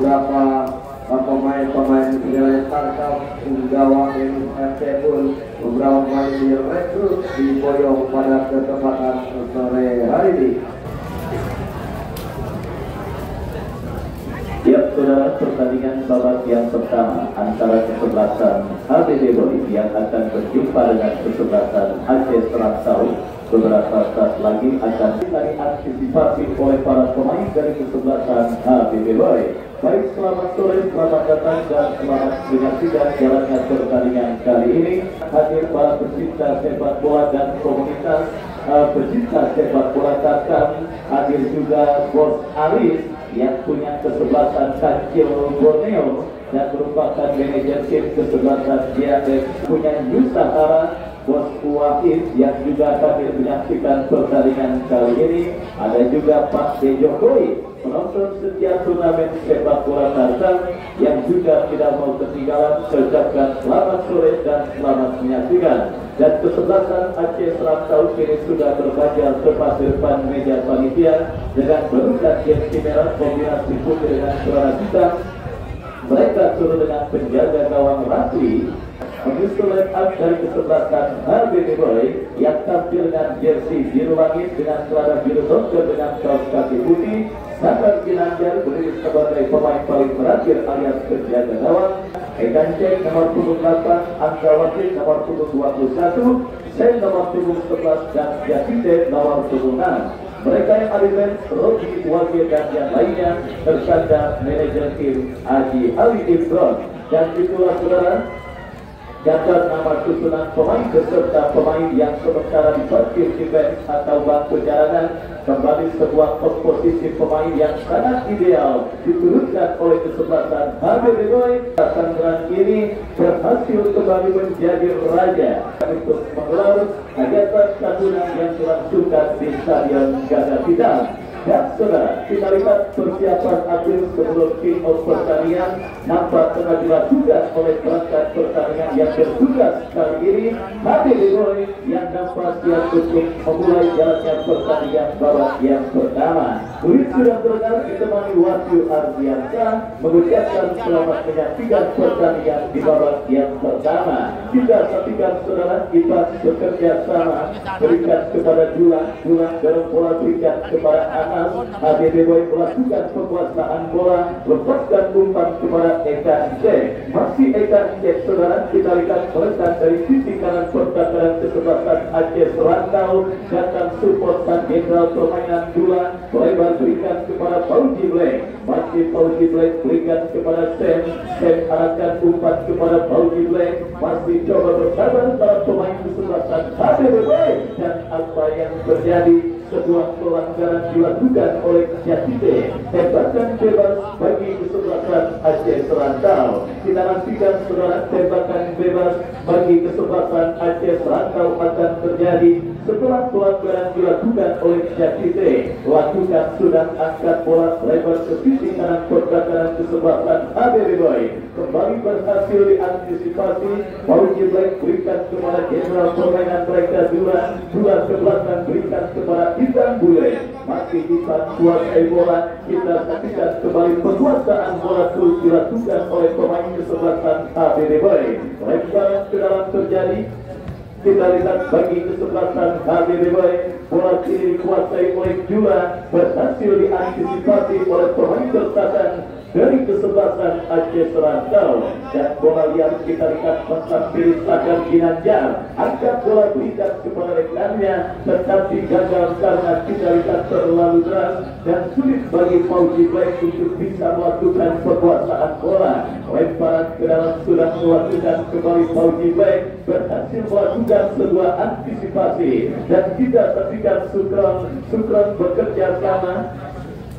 beberapa pemain-pemain nilai tangkap gawang FC pun beberapa pemain direkrut diboyong pada kesempatan sore hari ini. Ya, saudara, pertandingan babak yang pertama antara kesebelasan HBD Boy yang akan berjumpa dengan kesebelasan Aceh Serangsau beberapa saat lagi akan diantisipasi oleh para pemain dari kesebelasan HBD Boy. Baik, selamat sore, selamat datang dan selamat menyaksikan jalannya pertandingan kali ini. Hadir para pecinta sepak bola dan komunitas pecinta sepak bola Tarkam. Hadir juga Bos Aris yang punya kesebelasan Kancil Borneo dan merupakan manajer tim kesebelasan Diadek, punya Nusantara Bos Wahid yang juga hadir menyaksikan pertandingan kali ini. Ada juga Pak D. Jokowi, penonton setia turnamen sepak bola Tarkam yang juga tidak mau ketinggalan. Ucapkan selamat sore dan selamat menyaksikan. Dan kesebelasan Aceh Serangsau kini sudah berbajak tepat di depan meja panitia dengan berukat jersey merah kombinasi putih dengan suara hitam. Mereka turun dengan penjaga gawang Ratli. Menyusul line up dari kesebelasan HBD Boy yang tampil dengan jersey biru langit dengan celana biru donker dengan kaos kaki putih. Sabar Ginanjar berdiri sebagai pemain paling terakhir alias penjaga gawang. Edan Cek nomor punggung 8, Angga Wakil nomor punggung 21, Sen nomor punggung 11 dan Yatite nomor punggung 6. Mereka yang adimen Rogi, Wagir dan yang lainnya tersandar manajer tim Haji Ali Ibron. Dan itulah saudara catat nama susunan pemain beserta pemain yang sementara diparkir di bench atau bangku cadangan. Kembali sebuah komposisi pemain yang sangat ideal diturunkan oleh kesebelasan HBD Boy. Tangerang ini berhasil kembali menjadi raja untuk menggelar hajatan tahunan yang dilangsungkan di Stadion Gagah Hitam. Dan saudara, kita lihat persiapan atlet sebelum kick-off pertandingan nampak tengah dilakukan oleh perangkat pertandingan yang bertugas kali ini. HBD Boy yang nampak siap untuk memulai jalannya pertandingan babak yang pertama. Kulit sudah terdengar ditemani Wahyu Ardiansa mengucapkan selamat menyaksikan pertandingan di babak yang pertama. Kita saksikan saudara, kita bekerja sama, berikan kepada Dulang dorong bola, berikan kepada HBD Boy melakukan penguasaan bola, lepaskan umpan kepada Ekan Cek. Masih Ekan Cek saudara, kita lihat meletak dari sisi kanan pertahanan kesebelasan Aceh Serangsau. Datang support dan jenderal permainan Dulang, lebar berikan kepada Fauji Black. Masih Fauji Black berikan kepada Sam arahkan umpan kepada Fauji Black. Masih coba bersabar para pemain kesebelasan HBD Boy. Dan apa yang terjadi? Sebuah pelanggaran dilakukan oleh Yatite. Tembakan bebas bagi kesebelasan Aceh Serangsau. Kita nantikan saudara, tembakan bebas bagi kesebelasan Aceh Serangsau akan terjadi setelah pelanggaran dilakukan oleh Yatite. Lakukan sudah angkat bola lebar ke sisi kanan pertahanan kesebelasan HBD Boy. Kembali berhasil diantisipasi. Fauji Black berikan kepada jenderal permainan mereka Dulang ke belakang, berikan kepada Ikan Bule. Masih Ikan kuasai bola. Kita saksikan kembali penguasaan bola terus dilakukan oleh pemain kesebelasan HBD Boy. Lemparan ke dalam terjadi. Kita lihat bagi kesebelasan HBD Boy, bola kiri dikuasai oleh Dulang, berhasil diantisipasi oleh pemain bertahan dari kesebelasan Aceh Serangsau. Dan bola liar kita lihat mencampiri Sagar Ginanjar, angkat bola berikan kepada rekannya tetapi gagal karena kita lihat terlalu deras dan sulit bagi Fauji Black untuk bisa melakukan penguasaan bola. Lemparan ke dalam sudah melakukan kembali Fauji Black, berhasil melakukan sebuah antisipasi dan kita saksikan Sukron bekerja sama,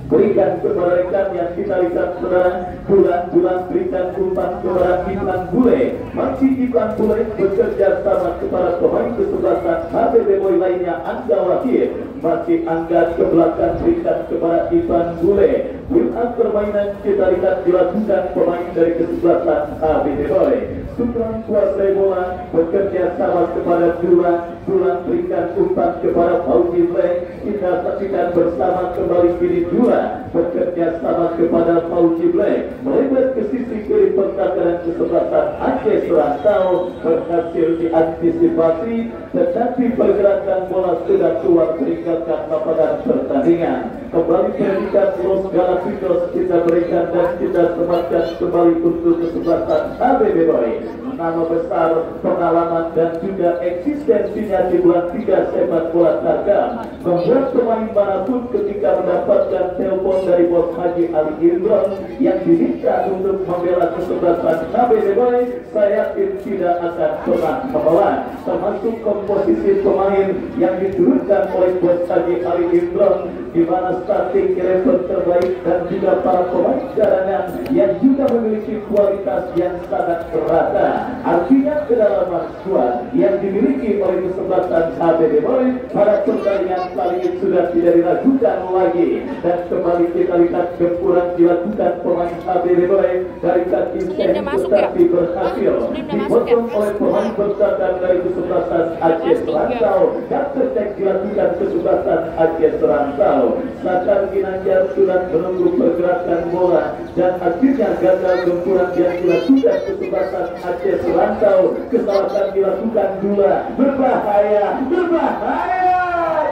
berikan kepada rekan yang kita lihat saudara. Bulan berikan umpan kepada Ikan Bule. Masih Ikan Bule bekerja sama kepada pemain kesebelasan HBD Boy lainnya Angga Wakil. Masih Angga ke belakang, berikan kepada Ikan Bule. Build-up permainan kita lihat dilakukan pemain dari kesebelasan HBD Boy. Sukron kuasai bola, bekerja sama kepada Dulang. Dulan berikan umpan kepada Fauzi Black. Kita saksikan bersama kembali kini Dulan bekerja sama kepada Fauzi Black, melebar ke sisi kiri pertahanan kesebelasan Aceh Surantau, berhasil diantisipasi, tetapi pergerakan bola sudah keluar meninggalkan lapangan pertandingan. Kembali predikat Los Galacticos kita berikan dan kita sematkan kembali untuk kesebelasan HBB Boy. Nama besar, pengalaman dan juga eksistensinya di bulan 3 sepak bola Tarkam membuat pemain manapun ketika mendapatkan telepon dari bos Haji Ali Imron yang diminta untuk membela kesebelasan HBB Boy, saya tidak akan pernah menolak. Termasuk komposisi pemain yang diturunkan oleh bos Haji Ali Imron, di mana starting eleven terbaik dan juga para pemain cadangan yang juga memiliki kualitas yang sangat merata. Artinya kedalaman skuad yang dimiliki oleh kesebelasan HBB Boy pada pertandingan kali ini sudah tidak diragukan lagi, dan kembali kita lihat gempuran dilakukan pemain HBB Boy dari kaki Sen, tetapi berhasil dipotong oleh pemain bertahan dari kesebelasan Aceh Surantau dan tercek dilakukan kesebelasan Aceh Surantau. Sakar Ginanjar sudah menunggu pergerakan bola dan akhirnya gagal gempuran yang dilakukan kesebelasan Aceh Surantau. Kesalahan dilakukan Dula, berbahaya,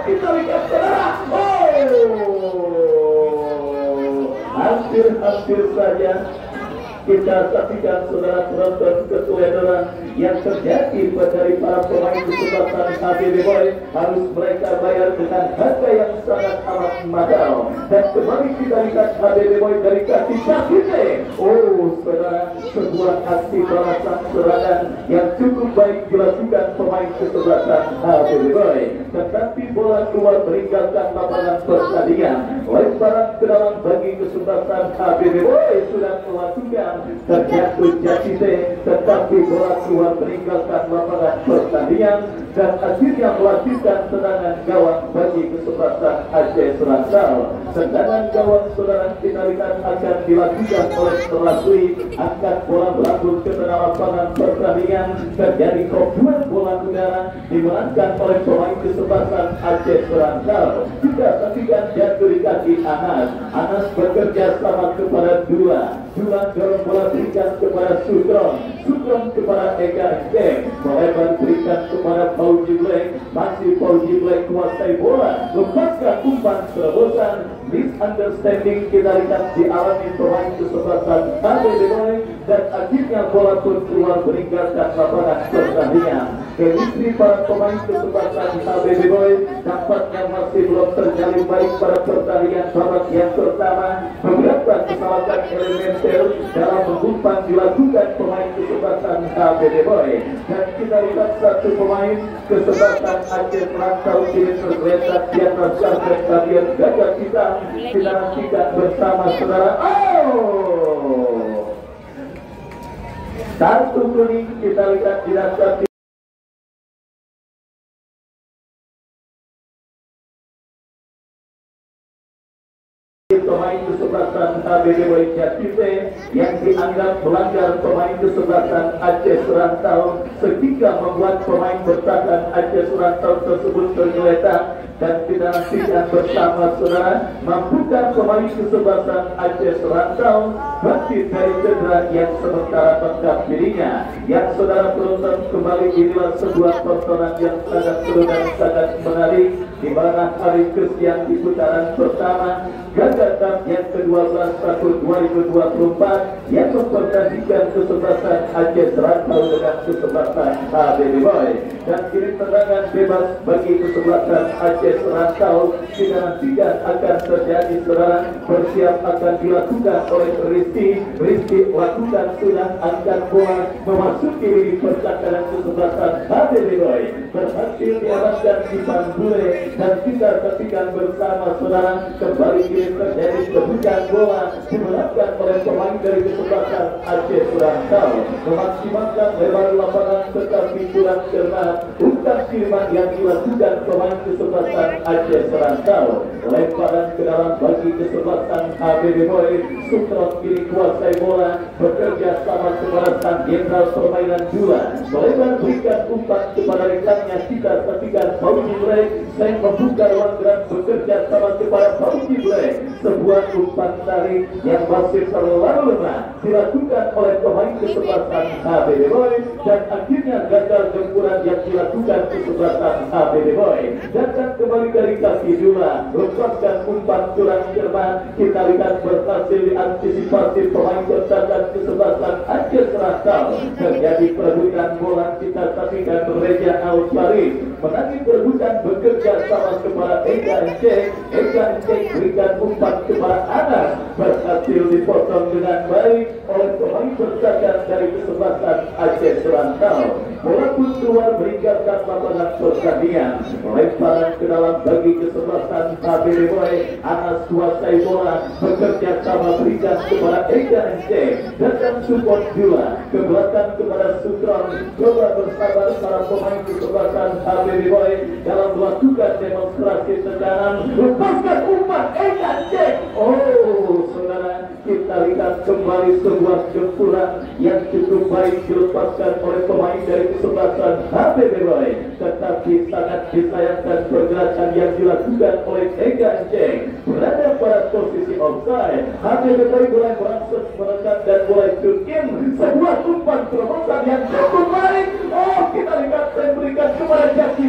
kita lihat saudara. Hampir saja kita saksikan saudara penonton keteledoran yang terjadi dari para pemain kesebelasan HBB Boy. Harus mereka bayar dengan harga yang sangat amat mahal. Dan kembali kita lihat HBB Boy dari kaki Syakite. Saudara, sebuah aksi balasan serangan yang cukup baik dilakukan pemain kesebelasan HBB Boy, tetapi bola keluar meninggalkan lapangan pertandingan. Lemparan ke dalam bagi kesebelasan HBB Boy sudah melakukan terjatuh Syakite, tetapi bola keluar meninggalkan lapangan pertandingan dan akhirnya melakukan serangan gawang bagi kesebelasan Aceh Surantau. Serangan gawang saudara kita lihat akan dilakukan oleh Terlasui, angkat bola berambut ke tengah lapangan pertandingan, terjadi kopuan bola udara dimenangkan oleh pemain kesebelasan Aceh Surantau. Kita saksikan jatuh di kaki Anas bekerja sama kepada Dula dorong bola berikan kepada Sutron kepada Eka Eng, melebar berikan kepada Fauzi Black, masih Fauzi Black kuasai bola, lepaskan umpan terobosan. Misunderstanding kita lihat dialami pemain kesebelasan HBB Boy dan akhirnya bola pun keluar meninggalkan lapangan pertandingan. Chemistry para pemain kesebelasan HBB Boy nampaknya masih belum terjalin baik pada pertandingan babak yang pertama. Beberapa kesalahan elementer dalam mengumpan dilakukan pemain kesebelasan HBB Boy, dan kita lihat satu pemain kesebelasan Aceh Surantau kini tergeletak di atas karpet bagian gajah kita nantikan bersama saudara. Kartu kuning kita lihat dirasakan pemain kesebelasan HBB Boy Syakite yang dianggap melanggar pemain kesebelasan Aceh Surantau, sehingga membuat pemain bertahan Aceh Surantau tersebut tergeletak. Dan kita nantikan bersama saudara, mampukah pemain kesebelasan Aceh Surantau bangkit dari cedera yang sementara bengkak dirinya. Yang saudara penonton, kembali inilah sebuah tontonan yang sangat seru dan sangat menarik, di mana hari kesian di putaran pertama gagasan yang ke-12 tahun 2024 yang mempertandingkan kesebelasan Aceh Surantau dengan kesebelasan HBB Boy. Dan kini tendangan bebas bagi kesebelasan Aceh Surantau. Kita nantikan akan terjadi serangan, bersiap akan dilakukan oleh Rizky lakukan sudah angkat bola memasuki lini pertahanan kesebelasan HBB Boy, berhasil diarahkan di Bule, dan kita saksikan bersama saudara kembali kini terjadi kebukaan bola dimenangkan oleh pemain dari kesebelasan Aceh Surantau, memaksimalkan lebar lapangan tetapi kurang cermat. umpan kiriman yang dilakukan pemain kesebelasan Aceh Serantau. Lemparan ke dalam bagi kesebelasan HBD Boy. Sutron kiri kuasai bola, bekerja sama kepada sang jenderal permainan dua. Melebar berikan umpan kepada rekannya. Kita saksikan Fauzi Black. Saya membuka ruang gerak, bekerja sama kepada Fauzi Black. Sebuah umpan tarik yang masih terlalu lemah dilakukan oleh pemain kesebelasan HBD Boy, dan akhirnya gagal gempuran yang dilakukan kesebelasan HBD Boy. Datang kembali dari kaki dua, lepaskan umpan kurang cermat. Kita lihat berhasil diantisipasi pemain bertahan kesebelasan Aceh Serantau. Terjadi perebutan bola. Kita saksikan Reja Al-Farid menangi perebutan, bekerja sama kepada Ega Encik. Ega Encik berikan umpan kepada Anas, berhasil dipotong dengan baik oleh pemain bertahan dari kesebelasan Aceh Serantau. Bola pun keluar meninggalkan lapangan pertandingan. Lemparan ke dalam bagi kesebelasan HBD Boy. Anas kuasai bola, bekerja sama berikan kepada Ega Encik. Datang support dua ke belakang kepada Sutron. Coba bersabar para pemain kesebelasan HBD Boy dalam melakukan demonstrasi tendangan. Lepaskan umpan Ega Encik. Oh saudara, kita lihat kembali sebuah gempuran yang cukup baik dilepaskan oleh pemain dari kesebelasan HBD Boy. Tetapi sangat disayangkan pergerakan yang dilakukan oleh Ega Encik berada pada posisi offside. HBD Boy mulai berangsur menekan dan mulai tune in. Sebuah umpan terobosan yang cukup baik. Oh, kita lihat dan berikan kepada Jaki.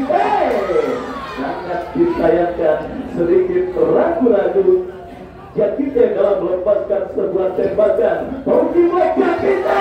Sangat disayangkan, sedikit ragu-ragu Jakite dalam melepaskan sebuah tembakan. Fauzi Black Jakite.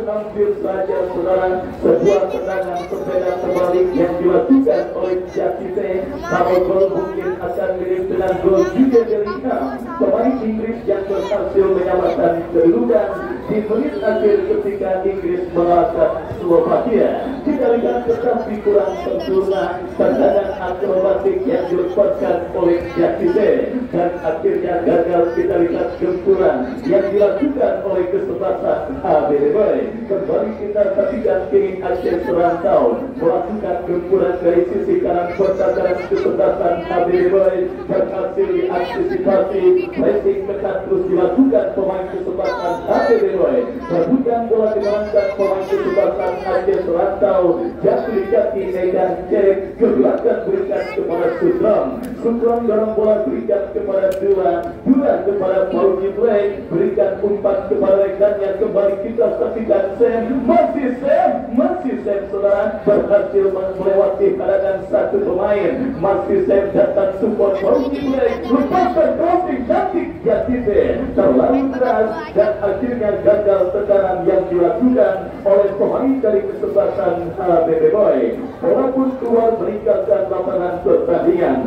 Hampir saja saudara, sebuah tendangan sepeda terbalik yang dilakukan oleh Jakite. Kalau gol mungkin akan mirip dengan gol juga Bellingham, pemain Inggris yang berhasil menyamakan kedudukan di menit akhir ketika Inggris mengalahkan Slovakia. Kita lihat tetapi kurang sempurna tendangan akrobatik yang dilepaskan oleh Jakite, dan akhirnya gagal. Kita lihat gempuran yang dilakukan oleh kesebelasan HBD Boy. Kembali kita saksikan kini Aceh Serantau melakukan gempuran dari sisi kanan pertahanan kesebelasan HBD Boy, berhasil diantisipasi. Pressing ketat terus dilakukan pemain kesebelasan HBD Boy. Rebutan bola dimenangkan pemain kesebelasan Aceh Serantau. Jati Medan Cek ke belakang berikan kepada Sutron. Sutron dorong bola berikan kepada dua kepada Fauzi Black, berikan umpan kepada rekannya. Kembali kita saksikan Sam, masih Sam saudara, berhasil melewati halangan satu pemain. Masih Sam datang support Fauzi Black, lepaskan crossing cantik Jakite, terlalu keras dan akhirnya gagal tekanan yang dilakukan oleh pemain dari kesebelasan HBD Boy. Bola pun keluar meninggalkan lapangan pertandingan.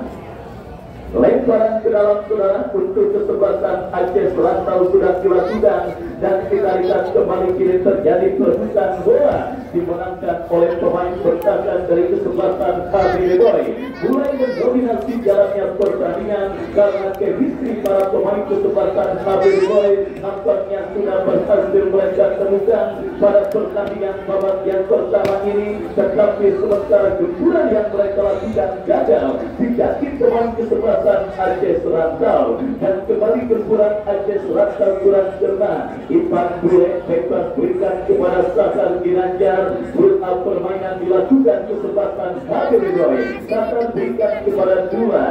Lemparan ke dalam saudara untuk kesebelasan Aceh Serantau sudah dilakukan, dan kita lihat kembali kini terjadi perebutan bola dimenangkan oleh pemain bertahan dari kesebelasan HBD Boy. Mulai mendominasi jalannya pertandingan karena chemistry para pemain kesebelasan HBD Boy nampaknya sudah berhasil mereka temukan pada pertandingan babak yang pertama ini. Tetapi sementara gempuran yang mereka lakukan gagal dijakin pemain kesebelasan Aceh Serantau, dan kembali gempuran Aceh Serantau kurang cermat. Ipan Bule bebas berikan kepada Sasar Ginanjar. Build up permainan dilakukan kesempatan HBD Boy. Sasar berikan kepada Dula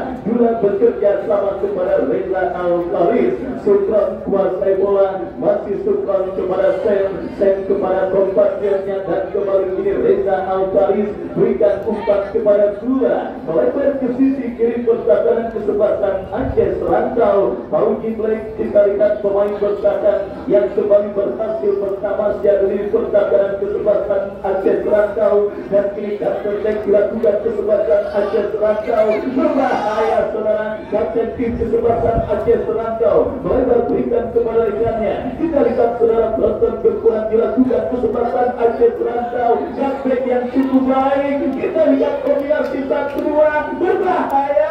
bekerja sama kepada Reza Al-Faris. Sutron kuasai bola, masih Sutron kepada Sam kepada kompatriotnya, dan kembali ini Reza Al-Faris berikan umpan kepada Dula, melebar ke sisi kiri pertahanan kesebelasan Aceh Serantau. Fauzi Black, kita lihat pemain bertahan yang kembali berhasil pertama dari pertahanan kesebelasan Aceh Serantau, dan kini Kapten Jack dilakukan kesebelasan Aceh Serantau. Berbahaya saudara, kapten tim kesebelasan Aceh Serantau melebar berikan kepada rekannya. Kita lihat saudara, peloton gempuran dilakukan kesebelasan Aceh Serantau. Kapten yang cukup baik. Kita lihat kombinasi 1-2, berbahaya,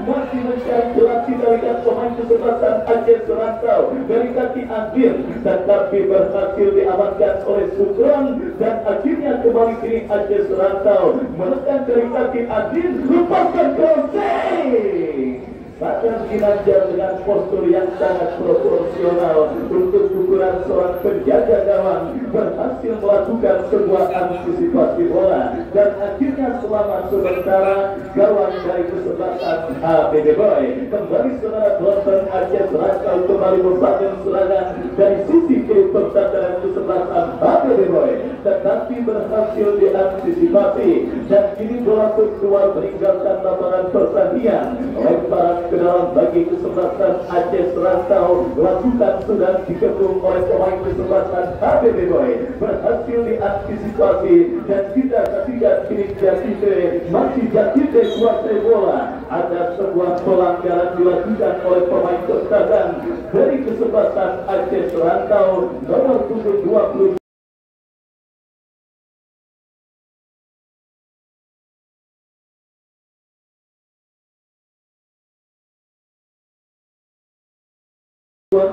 masih mencari celah. Kita lihat pemain kesebelasan Aceh Aceh Serantau dari kaki Adil, tetapi berhasil diamankan oleh Sukron dan akhirnya kembali kini Aceh Serantau menekan dari kaki Adil, lepaskan crossing. Bahkan Ginanjar dengan postur yang sangat proporsional untuk ukuran seorang penjaga gawang berhasil melakukan sebuah antisipasi bola dan akhirnya selamat sementara gawang dari kesebelasan ABB Boy. Kembali saudara penonton, Aceh Serantau kembali membangun serangan dari sisi kiri pertahanan kesebelasan ABB Boy, tetapi berhasil diantisipasi dan kini bola keluar meninggalkan lapangan pertandingan. Lemparan ke dalam bagi kesebelasan Aceh Serantau lakukan sudah dikepung oleh pemain kesebelasan ABB Boy, berhasil diantisipasi dan kita saksikan kini Jakite masih Jakite kuasai bola. Ada sebuah pelanggaran dilakukan oleh pemain pertahanan dari kesebelasan Aceh Serantau nomor 20.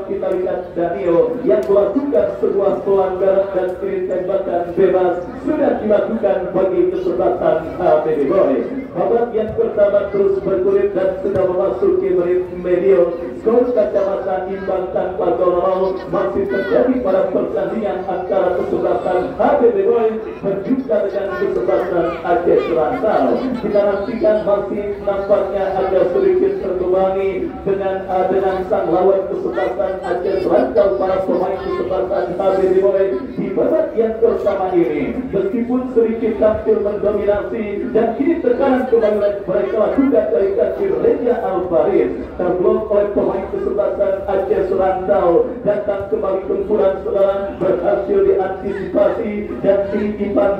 Kita lihat Daniel yang melakukan sebuah pelanggaran dan kiri tembakan bebas sudah dilakukan bagi kesebelasan ABB Boy. Babak yang pertama terus bergulir dan sudah memasuki menit medial. Skor kacamata imbang tanpa gol masih terjadi pada pertandingan antara kesebelasan ABB Boy berjumpa dengan kesebelasan Aceh Serantau. Kita nantikan masih nampaknya agak sedikit terbebani dengan sang lawan kesebelasan Aceh Serantau, para pemain kesebelasan ABB Boy di babak yang pertama ini meskipun sedikit tampil mendominasi dan kini tekanan kembali mereka lakukan dari kaki Reja Alvarez terblok oleh pemain kesebelasan Aceh Serantau. Datang kembali kumpulan saudara berhasil diantisipasi dan kini Ivan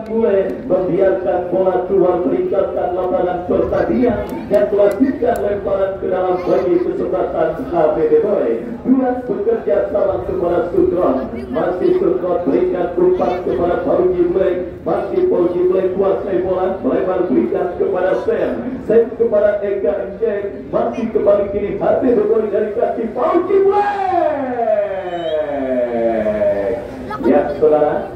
Bule membiarkan bola keluar meninggalkan lapangan pertandingan dan melanjutkan lemparan ke dalam bagi kesebelasan ABB Boy. Bulan bekerja sama kepada Sukron, masih Sukron berikan umpan kepada Pauji Black, masih Pauji Black kuasai bola melebar berikan kepada Sam kepada Eka Encek, masih kembali kini ABB Boy dari kaki Pauji Black. Ya saudara,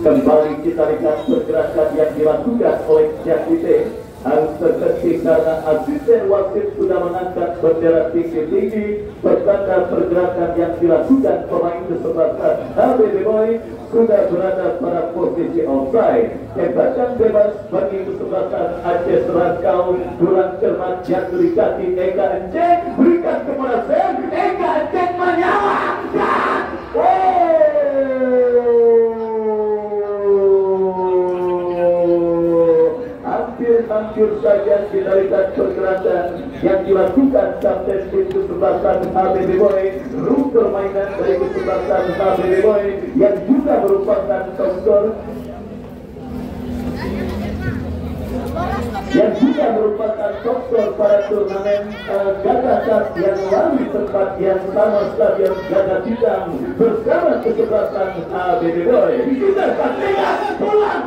kembali kita lihat pergerakan yang dilakukan oleh Jakite. Harus terhenti karena asisten wasit sudah mengangkat bendera tinggi-tinggi bertanda pergerakan yang dilakukan pemain kesebelasan ABB Boy sudah berada pada posisi offside. Tembakan bebas bagi kesebelasan Aceh Serantau. Kurang cermat yang berikati Eka Encek berikan kepada Sam. Eka Encek menyala dan hampir saja kita lihat pergerakan yang dilakukan kapten tim kesebelasan ABB Boy, rule permainan dari kesebelasan ABB Boy yang juga merupakan skor yang juga merupakan skor pada turnamen Gagasan yang lalu tempat yang sama stadion Gagak Hitam bersama kesebelasan ABB Boy. Kita saksikan pulang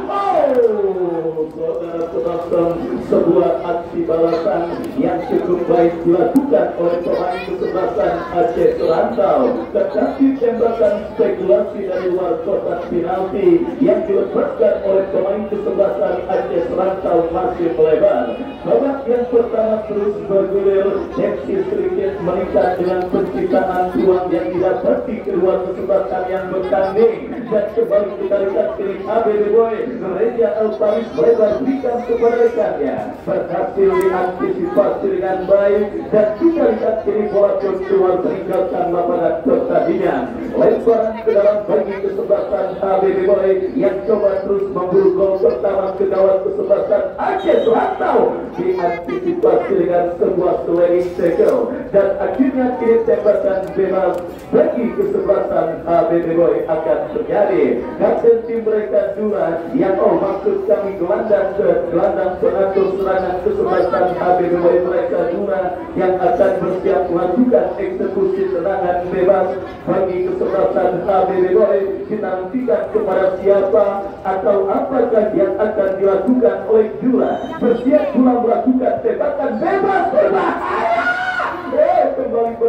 saudara penonton, sebuah aksi balasan yang cukup baik dilakukan oleh pemain kesebelasan Aceh Serantau, tetapi tembakan spekulasi dari luar kotak penalti yang dilepaskan oleh pemain kesebelasan Aceh Serantau masih melebar. Babak yang pertama terus bergulir, tensi sedikit meningkat dengan penciptaan peluang yang didapati kedua kesebelasan yang bertanding dan kembali kita lihat kini ABB Boy Reja Alvarez melebar berikan kepada rekannya, berhasil diantisipasi dengan baik dan kita lihat kini bola keluar meninggalkan lapangan pertandingan. Lemparan ke dalam bagi kesebelasan ABB Boy yang coba terus memburu gol pertama ke gawang kesebelasan Aceh Serantau, diantisipasi dengan sebuah sliding tackle dan akhirnya kini tembakan bebas bagi kesebelasan ABB Boy akan terjadi. Kapten tim mereka Dura yang maksud kami gelandang pengatur serangan kesebelasan ABB Boy mereka Dura yang akan bersiap melakukan eksekusi serangan bebas bagi kesebelasan ABB Boy. Kita nantikan kepada siapa atau apakah yang akan dilakukan oleh Dura. Bersiap pula melakukan tembakan bebas berbahaya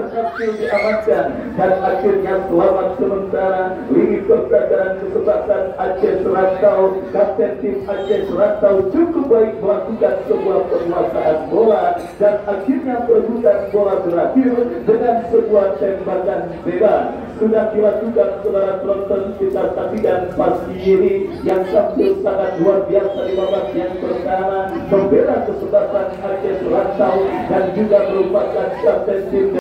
berhasil diamankan dan akhirnya selamat sementara lini pertahanan kesebelasan Aceh Serantau. Kapten tim Aceh Serantau cukup baik melakukan sebuah penguasaan bola dan akhirnya perebutan bola berakhir dengan sebuah tembakan bebas. Sudah dilakukan saudara penonton, kita saksikan pasti ini yang tampil sangat luar biasa di babak yang pertama membela kesebelasan Aceh Serantau dan juga merupakan kapten tim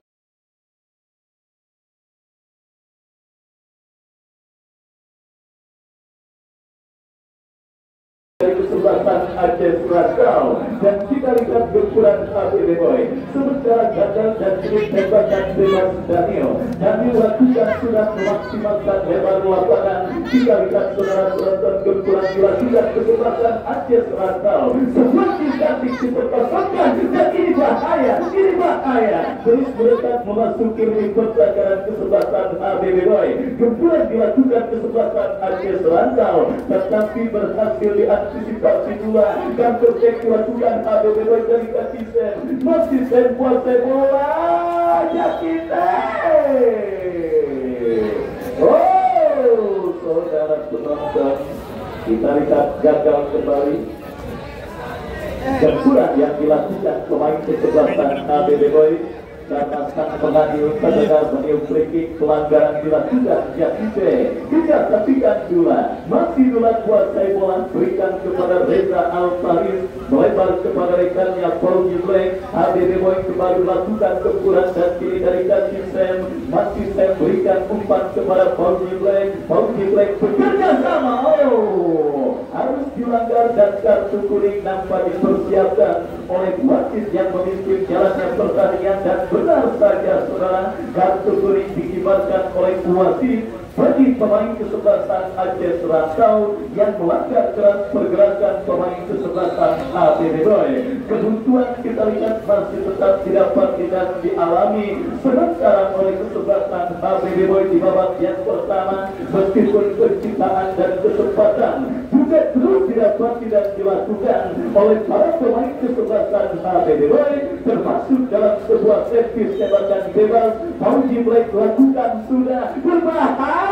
dari kesebelasan Aceh Serantau. Dan kita lihat gempuran ABB Boy sementara gagal dan kini tembakan bebas Daniel lakukan sudah memaksimalkan lebar lapangan. Kita lihat saudara penonton gempuran dilakukan kesebelasan Aceh Serantau seperti cantik diperkosongkan dan ini bahaya terus mereka memasuki lini pertahanan kesebelasan ABB Boy. Gempuran dilakukan kesebelasan Aceh Serantau tetapi berhasil diantisipasi dua dan tercek dilakukan ABB Boy dari Kasisen. Masih kuasai bola Jakite. Oh, saudara penonton, kita lihat gagal kembali gempuran yang dilakukan pemain kesebelasan ABB Boy karena sang pengadil terdengar meniup free kick. Pelanggaran dilakukan Jakite. Kita saksikan dua masih dua kuasai bola berikan kepada Reza Alfaris melebar kepada rekannya Paul Giblek. ABB Boy kembali melakukan gempuran dan kiri dari Kasisen. Masih Sam berikan umpan kepada Paul Giblek. Paul Giblek bekerja sama. Harus dilanggar dan kartu kuning nampak dipersiapkan oleh wasit yang memimpin jalannya pertandingan. Dan benar saja saudara, kartu kuning dikibarkan oleh wasit bagi pemain kesebelasan Aceh Serantau yang melanggar keras pergerakan pemain kesebelasan ABB Boy. Kebuntuan kita lihat masih tetap didapat tidak dialami sementara oleh kesebelasan ABB Boy di babak yang pertama, meskipun penciptaan dan kesempatan juga terus didapat tidak dilakukan oleh para pemain kesebelasan ABB Boy, termasuk dalam sebuah servis tembakan bebas. Fauji Black lakukan sudah berbahaya.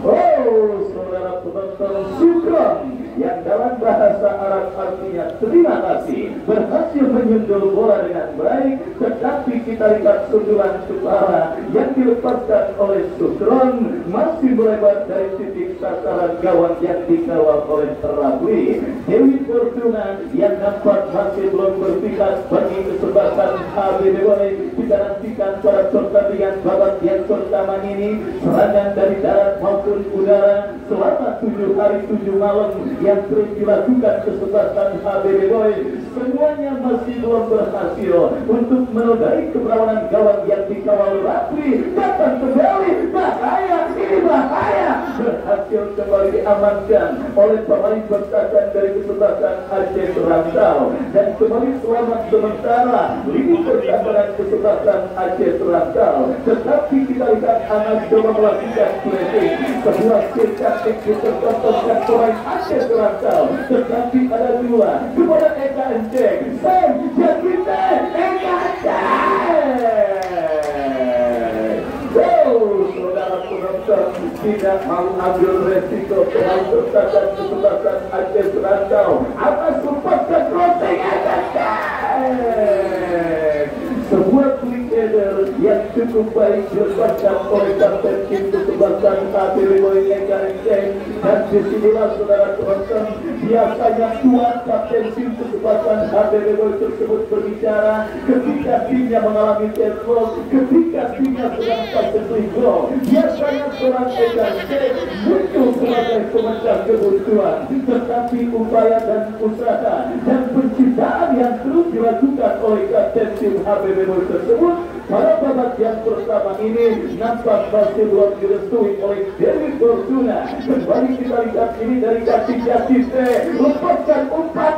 Oh, saudara penonton, syukron yang dalam bahasa Arab artinya terima kasih berhasil menyundul bola dengan baik, tetapi kita lihat sundulan kepala yang dilepaskan oleh Sukron masih melebar dari titik sasaran gawang yang dikawal oleh Terabli. Dewi Fortuna yang nampak masih belum berpihak bagi kesebelasan ABB Boy. Kita nantikan pada pertandingan babak yang pertama ini serangan dari darat maupun udara selama 7 hari 7 malam yang terus dilakukan kesebelasan ABB Boy. Semuanya masih belum berhasil untuk menodai keperawanan gawang yang dikawal Rapli. Datang kembali, bahaya, ini bahaya. Berhasil kembali diamankan oleh pemain bertahan dari kesebelasan Aceh Serantau dan kembali selamat sementara lini pertahanan kesebelasan Aceh Serantau. Tetapi kita lihat Anas coba melakukan pressing, sebuah skill taktik dipertontonkan pemain Aceh Serantau, tetapi ada dua kepada Eka Enceng. Sam Jakite, Eka Enceng. Saudara penonton tidak mau ambil resiko pemain bertahan kesebelasan Aceh Serantau atas lepaskan crossing Eka Enceng. Sebuah quick header yang cukup baik dilepaskan oleh kapten tim kesebelasan ABB Boy Eka Enceng. Dan disinilah saudara penonton, biasanya tuan kapten tim kesebelasan ABB Boy tersebut berbicara ketika timnya mengalami deadlock, ketika timnya sedang terjadi gol. Biasanya seorang Eka Enceng muncul sebagai pemecah kebuntuan, tetapi upaya dan usaha dan penciptaan yang terus dilakukan oleh kapten tim ABB Boy tersebut pada babak yang pertama ini nampak masih belum direstui oleh Dewi Fortuna. Kembali kita lihat ini dari kaki Jakite, lepaskan umpan.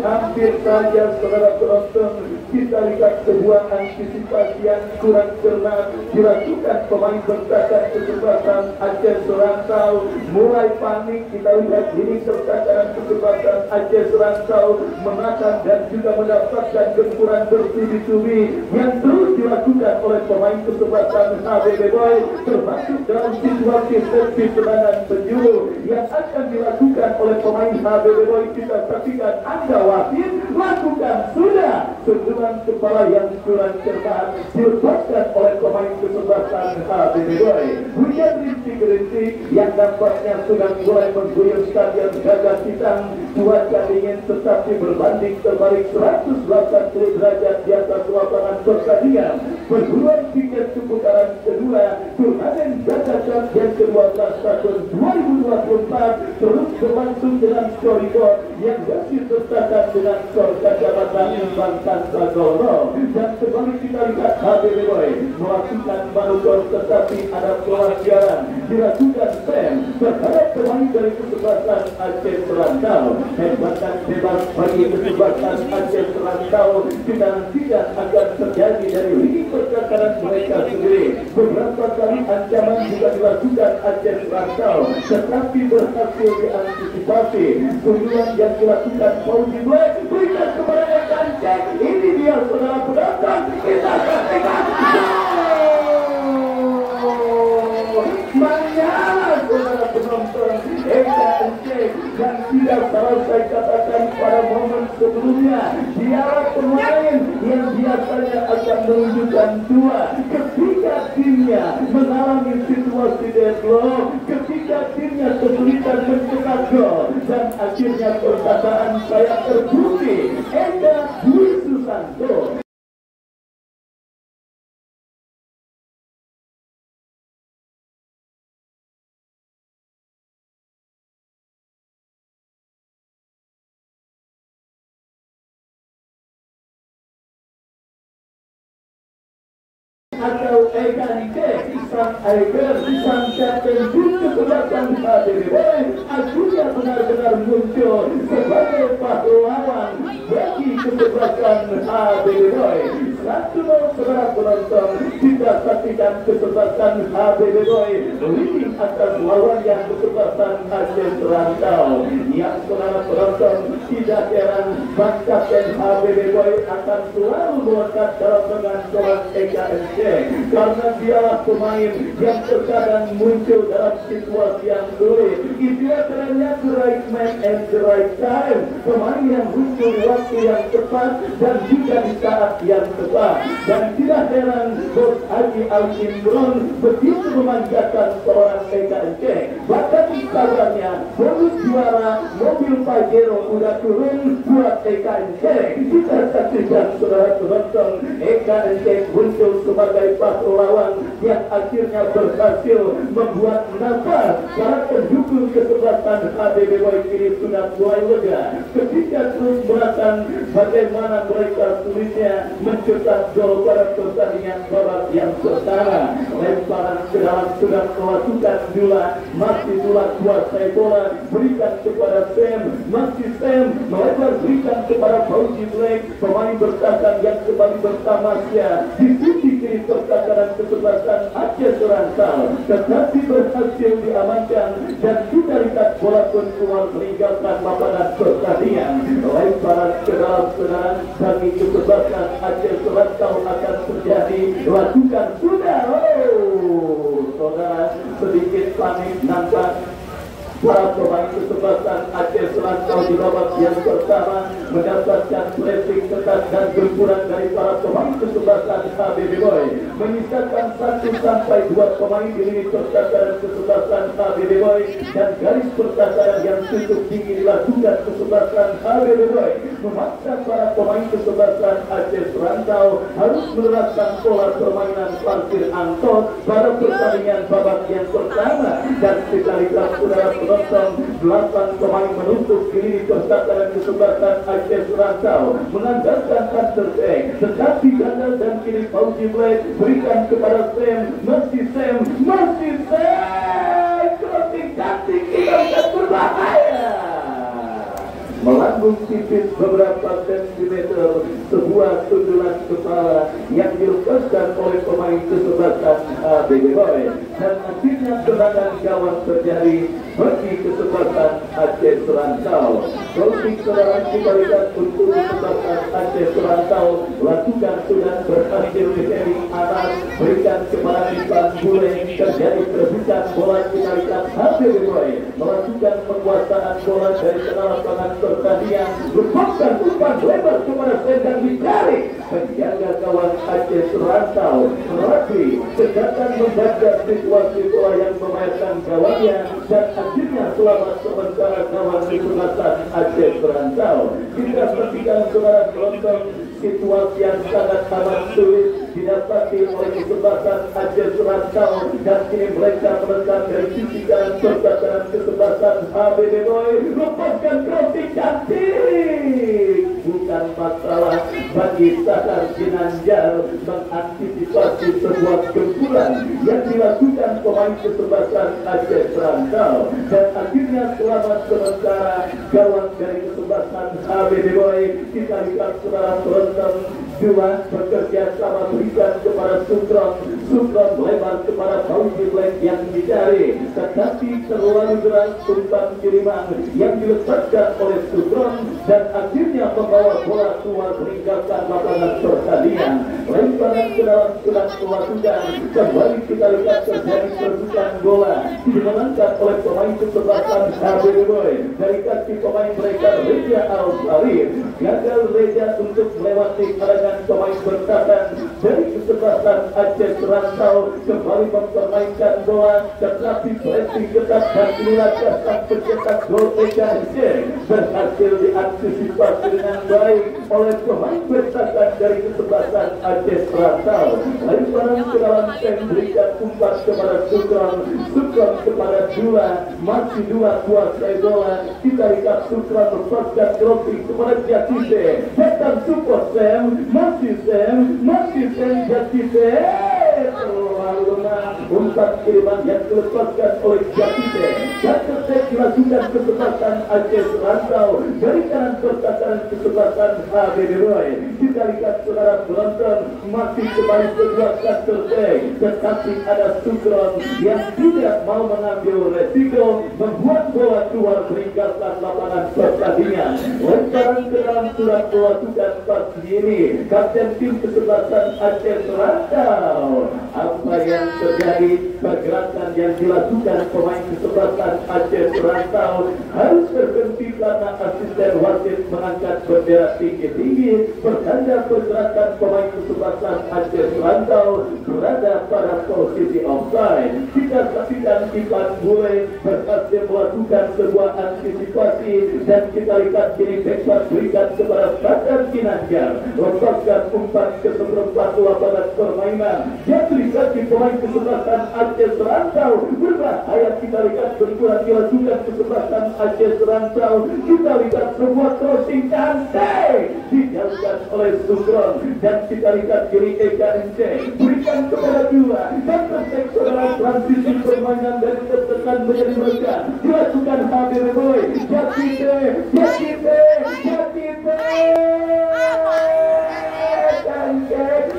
Hampir saja saudara penonton kita lihat sebuah antisipasi yang kurang cermat dilakukan pemain bertahan kesebelasan Aceh Suransau. Mulai panik, kita lihat ini pertahanan kesebelasan Aceh Suransau menahan dan juga mendapatkan gempuran bertubi-tubi yang terus dilakukan oleh pemain kesebelasan HBB Boy, termasuk dalam situasi servis serangan penjuru yang akan dilakukan oleh pemain HBB Boy. Kita saksikan Anda wasit lakukan sudah sentuhan kepala yang kurang cermat dilepaskan oleh pemain kesebelasan HBB Boy. Hujan rintik-rintik yang nampaknya sudah mulai mengguyur stadion Gagah Citang. Cuaca dingin tetapi berbanding terbalik 180 derajat di atas lapangan pertandingan. Perguruan tiket putaran kedua turnamen Gagah Cup yang ke-12 tahun 2024 terus berlangsung dengan skoreboard yang masih tercatat dengan skor kacamata imbang tanpa gol. Dan kembali kita lihat HBB Boy melakukan manuver tetapi ada pelanggaran dilakukan Sam terhadap pemain dari kesebelasan Aceh Suransau. Tembakan bebas bagi kesebelasan Aceh Suransau kita nantikan akan terjadi dari lini pertahanan mereka sendiri. Beberapa kali ancaman juga dilakukan Aceh Suransau tetapi berhasil diantisipasi. Tujuan yang dilakukan Fauzi Black berikan kepada Ekan Cek. Ini dia saudara penonton, kita saksikan. Menyala saudara penonton, Ekan Cek dan tidak salah saya katakan pada momen sebelumnya dialah pemain yang biasanya akan menunjukkan dua ketika timnya mengalami situasi deadlock, ketika timnya kesulitan mencetak gol dan akhirnya perkataan saya terbukti. Enda Dwi Susanto atau Ekan Cek sang icon, sang captain kesebelasan HBB Boy akhirnya benar-benar muncul sebagai pahlawan bagi kesebelasan HBB Boy. 1-0 saudara penonton, kita saksikan kesebelasan HBB Boy leading atas lawan yang kesebelasan Aceh Suransau. Yang saudara penonton tidak heran sang kapten HBB Boy akan selalu melekat dalam dengan seorang Ekan Cek karena dialah pemain yang terkadang muncul dalam situasi yang sulit. Itulah caranya the right man and the right time. Pemain yang muncul di waktu yang tepat dan juga di saat yang tepat. Dan tidak heran Bos Haji Al-Imron begitu memanjakan seorang Ekan Cek. Bahkan kabarnya bonus juara mobil Pajero udah turun buat Ekan Cek. Kita saksikan saudara penonton, Ekan Cek muncul sebagai pahlawan yang akhirnya berhasil membuat nafas para pendukung kesebelasan HBB Boy ini sudah mulai lega ketika terus merasakan bagaimana mereka sulitnya mencetak gol pada pertandingan babak yang pertama. Lemparan ke dalam sudah melakukan Dula, masih Dula kuasai bola, berikan kepada Sam, masih Sam melebar berikan kepada Fauzi Black, pemain bertahan yang kembali bersama dia di sisi kiri pertahanan kesebelasan Aceh Suransau, tetapi berhasil diamankan dan kita lihat bola pun keluar meninggalkan lapangan pertandingan. Lemparan ke dalam serangan bagi kesebelasan Aceh Suransau akan terjadi, lakukan sudah. Saudara, sedikit panik nampak para pemain kesebelasan Aceh Suransau di babak yang pertama mendapatkan pressing ketat dan gempuran dari para pemain kesebelasan HBB Boy, menyisakan 1-2 pemain di lini pertahanan kesebelasan HBB Boy dan garis pertahanan yang cukup tinggi dilakukan kesebelasan HBB Boy, memaksa para pemain kesebelasan Aceh Suransau harus menerapkan pola permainan parkir angkot pada pertandingan babak yang pertama. Dan kita lihat saudara penonton, 8 pemain menutup lini pertahanan kesebelasan Aceh Suransau mengandalkan counter attack, tetapi gagal dan kini Fauzi Black berikan kepada Sam, masih Sam, crossing cantik kita akan berbahaya. menanggung tipis beberapa sentimeter sebuah sundulan kepala yang dilepaskan oleh pemain kesebelasan ABG Boy, dan akhirnya serangan gawang terjadi bagi kesebelasan Aceh Serantau. Closing serangan kita lihat untuk kesebelasan Aceh Serantau lakukan sudah berhasil dari atas, berikan kepada Ivan Bule, terjadi perebutan bola. Kita lihat ABG Boy melakukan penguasaan bola dari tengah lapangan pertandingan, lepaskan umpan lebar kepada Sendang ditarik penjaga gawang Aceh Serantau. Raffi sedangkan membaca situasi bola yang memainkan gawangnya, dan akhirnya selamat sementara gawang kesebelasan Aceh Serantau. Kita perhatikan saudara penonton, situasi yang sangat amat sulit didapati oleh kesebelasan Aceh Serantau, dan kini mereka menekan dari sisi kanan pertahanan kesebelasan ABG Boy. Lepaskan crossing cantik, bukan masalah bagi Sahar Ginanjar mengantisipasi sebuah gempuran yang dilakukan pemain kesebelasan Aceh Serantau, dan akhirnya selamat sementara gawang dari kesebelasan ABG Boy. Kita lihat saudara penonton, dua bekerja sama berikan kepada Sukron lebar kepada Fauzi Black yang dicari, tetapi terlalu deras umpan kiriman yang dilepaskan oleh Sukron, dan akhirnya membawa bola keluar meninggalkan lapangan pertandingan. Lemparan ke dalam selang melakukan, kembali kita lihat terjadi perebutan bola dimenangkan oleh pemain kesebelasan ABG Boy dari kaki pemain mereka Reza Al-Sarif. Gagal Reza untuk melewati kalangan pemain bertahan dari kesebelasan Aceh Serantau, kembali mempermainkan bola, tetapi pressing ketat dan inilah dasar pencetak gol EKSC berhasil diantisipasi dengan baik oleh pemain bertahan dari kesebelasan Aceh Serantau. Lemparan ke dalam pen, berikan umpan kepada Sukron kepada Dua, masih dua kuasai bola. Kita lihat Sukron lepaskan crossing kepada Jatise, datang support masih Sam Jatise, terlalu lemah umpan kiriman yang dilepaskan oleh Jatise, dan tertek dilakukan kesebelasan Aceh Serantau dari kanan pertahanan kesebelasan ABG Boy. Kita lihat saudara penonton, masih kembali kedua tertek, tetapi ada Sukron yang tidak mau mengambil resiko, membuat bola keluar meninggalkan lapangan pertandingan. Lemparan ke dalam surat melakukan pas ini kapten tim kesebelasan Aceh Serantau. Apa yang terjadi, pergerakan yang dilakukan pemain kesebelasan Aceh Serantau harus berhenti karena asisten wasit mengangkat bendera tinggi-tinggi, bertanda pergerakan pemain kesebelasan Aceh Serantau berada pada posisi offside. Kita saksikan Ivan Bule berhasil melakukan sebuah antisipasi, dan kita lihat kini backpass berikan kepada Sahar Ginanjar, lepaskan umpan ke seperempat lapangan permainan yang dilakukan pemain kesebelasan Aceh Serantau. Berbahaya, kita lihat berkurang dilakukan kesebelasan Aceh Serantau. Kita lihat sebuah crossing cantik dijalankan oleh Sukron, dan kita lihat kiri EKNC berikan kepada Dua, dan tertek saudara transisi permainan dari tertekan menjadi mereka dilakukan ABG Boy. Jatise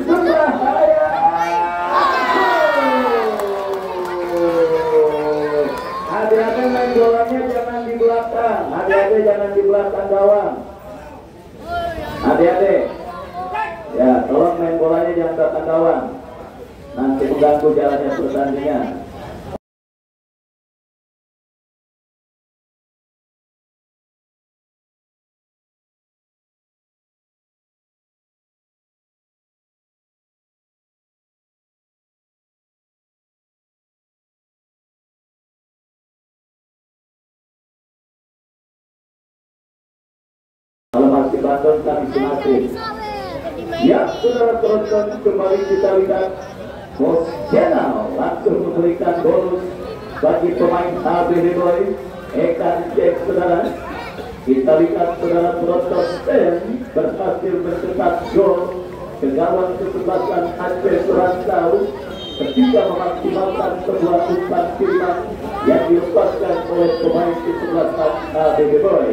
berbahaya. Hati-hati main bolanya, jangan di belakang. Hati-hati jangan di belakang gawang. Hati-hati. Ya, tolong main bolanya jangan belakang gawang. Nanti mengganggu jalannya pertandingan. Kalau masih Bandung kami Sumatera. Ya, saudara penonton, kembali kita lihat Bos Jenal langsung memberikan bonus bagi pemain ABG Boy. Ekan cek saudara. Kita lihat saudara penonton, Sen berhasil mencetak gol ke gawang kesebelasan Aceh Serantau ketika memaksimalkan sebuah umpan kiriman yang dilepaskan oleh pemain kesebelasan ABG Boy.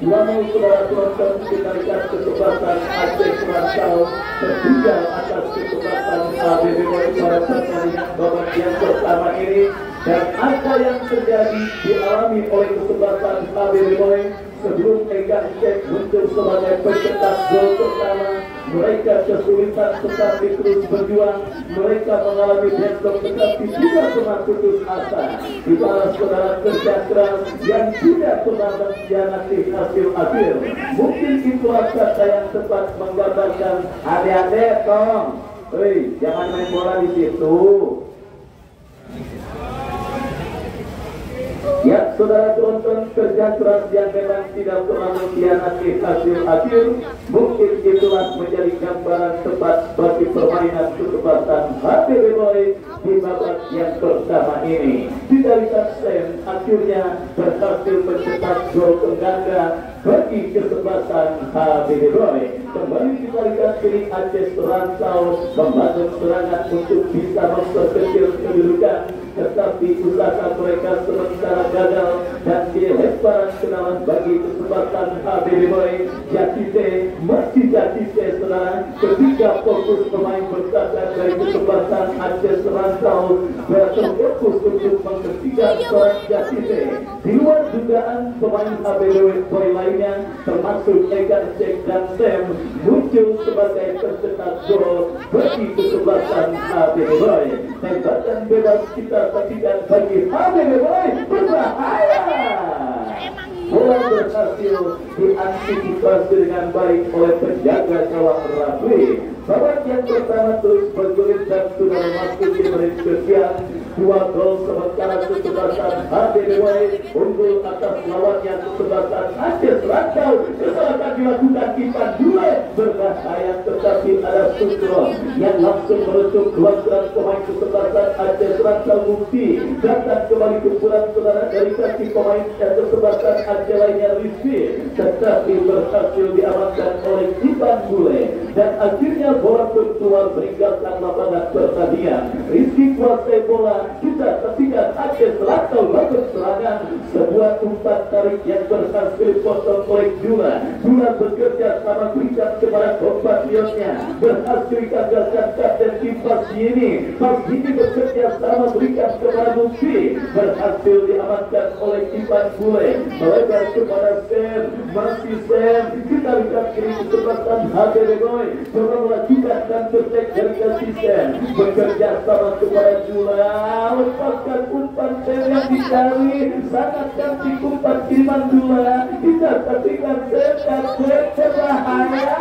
2-0 saudara penonton. Kita lihat kesempatan Aceh Seransau tertinggal atas kesempatan ABB Boy pada pertandingan babak yang pertama ini. Dan apa yang terjadi dialami oleh kesempatan ABB Boy sebelum Eka Cek muncul sebagai pencetak gol pertama. Mereka kesulitan tetapi terus berjuang. Mereka mengalami deadlock tetapi tidak pernah putus asa. Dibalas saudara kerja keras yang tidak pernah mengkhianati hasil akhir. Mungkin itulah kata yang tepat menggambarkan adik-adik tolong. Hei, jangan main bola di situ. Ya, saudara tonton, kerja keras yang memang tidak pernah mengkhianati hasil akhir. Mungkin itulah menjadi gambaran tepat bagi permainan kesempatan ABB Boy di babak yang pertama ini. Kita lihat Sam akhirnya berhasil mencetak gol pengganda bagi kesempatan ABB Boy. Kembali kita lihat kini Aceh Seransau membangun serangan untuk bisa memperkecil kedudukan, tetapi usaha mereka sementara gagal dan dilemparan kenalan bagi kesempatan ABB Boy. Jatite masih Jatite saudara, ketika fokus pemain bersahabat dari kesempatan Aceh Seransau berfokus untuk menghentikan seorang Jatite. Di luar dugaan pemain ABB Boy lainnya termasuk Eka Cek dan Sam muncul sebagai pencetak gol bagi kesempatan ABB Boy. Tembakan bebas kita saksikan bagi ABB Boy berbahaya. Bola berhasil diantisipasi dengan baik oleh penjaga gawang Rafli. Babak yang pertama terus bergulir dan sudah memasuki menit ke-9. 2 gol sementara kesempatan ABB Boy unggul atas lawannya kesempatan Aceh Seransau. Kesalahan dilakukan Ipan Dule berbahaya, tetapi ada Sutro yang langsung menutup kewajaran pemain kesempatan Aceh Seransau. Mukti datang kembali ke pulang saudara dari kaki pemain kesempatan Aceh lainnya Rizky, tetapi berhasil diamankan oleh Ipan Dule dan akhirnya bola pun keluar meninggalkan lapangan pertandingan. Rizky kuasai bola. Kita saksikan Aceh Seransau lakukan serangan, sebuah umpan tarik yang berhasil dipotong oleh Dula. Dula bekerja sama berikan kepada kompatriotnya, berhasil gagalkan kapten tim Pasini. Pasini bekerja sama berikan kepada Mukti, berhasil diamankan oleh Ipan Bule. Melebar kepada Sam, masih Sam. Kita lihat kiri kesempatan ABB Boy coba melakukan dan bertek dari kasih Sam, bekerja sama kepada Dula. Lepaskan umpan Sam yang dicari, sangat cantik umpan kiriman Dula. Kita saksikan Sam dan berbahaya.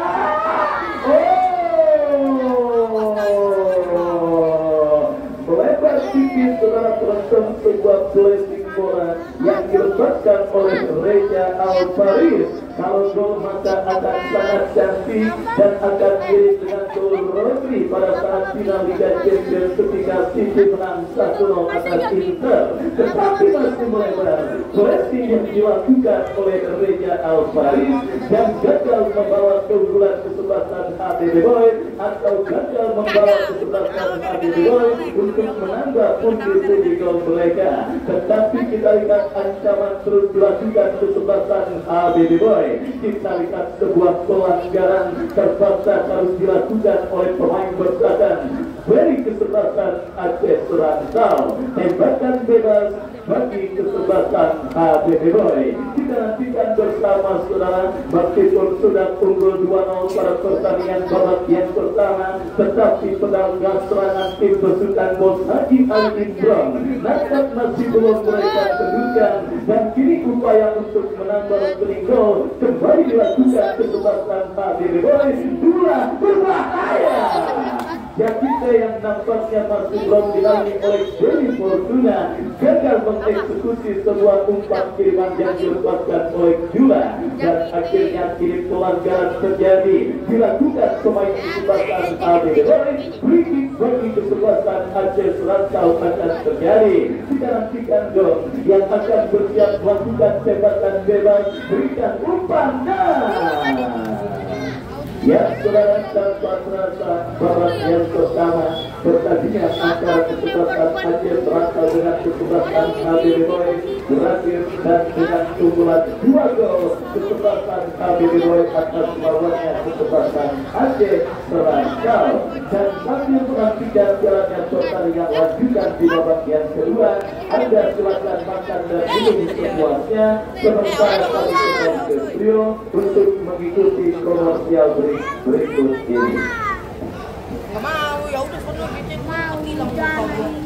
Melebar tipis saudara penonton, sebuah blessing bola yang dilepaskan oleh Reza Alfaris. Kalau gol maka akan sangat cantik dan akan mirip dengan gol Rodri pada saat final Liga Champions ketika City menang 1-0 atas Inter. Tetapi masih melebar blessing yang dilakukan oleh Reza Alfaris dan gagal membawa keunggulan kesempatan ABB Boy atau gagal membawa kesempatan ABB Boy untuk menambah pundi-pundi gol mereka. Tetapi kita lihat ancaman terus dilakukan kesempatan ABB Boy. Kita lihat sebuah pelanggaran terpaksa harus dilakukan oleh pemain bertahan beri kesempatan Aceh Seransau. Tembakan bebas bagi kesempatan ABB Boy. Kita nantikan bersama saudara, meskipun sudah unggul 2-0 pada pertandingan babak yang pertama, tetapi pedal gas serangan tim besutan Bos Haji Ali Imron nampaknya masih belum mereka teduhkan, dan kini upaya untuk menambah rekening gol kembali dilakukan kesempatan ABB Boy. Dula berbahaya. Jatite yang nampaknya masih belum dilalui oleh Dewi Fortuna gagal mengeksekusi sebuah umpan kiriman yang dilepaskan oleh Dula, dan akhirnya kini pelanggaran terjadi dilakukan pemain kesempatan ABB Boy. Free bagi kesempatan Aceh Seransau akan terjadi. Kita nantikan dong yang akan bersiap melakukan tembakan bebas, berikan umpan. Ya, saudara, tanpa terasa babak yang pertama pertandingan antara kesebelasan Aceh Serantau dengan kesebelasan HBB Boy berakhir dan dengan keunggulan 2 gol kesebelasan HBB Boy atas lawannya kesebelasan Aceh Serantau. Dan sambil menantikan jalannya pertandingan lanjutan di babak yang kedua, Anda silakan makan dan minum semuanya sementara kami kembali ke studio untuk mengikuti komersial berikut ini. Mau ya udah sono bikin mau hilang.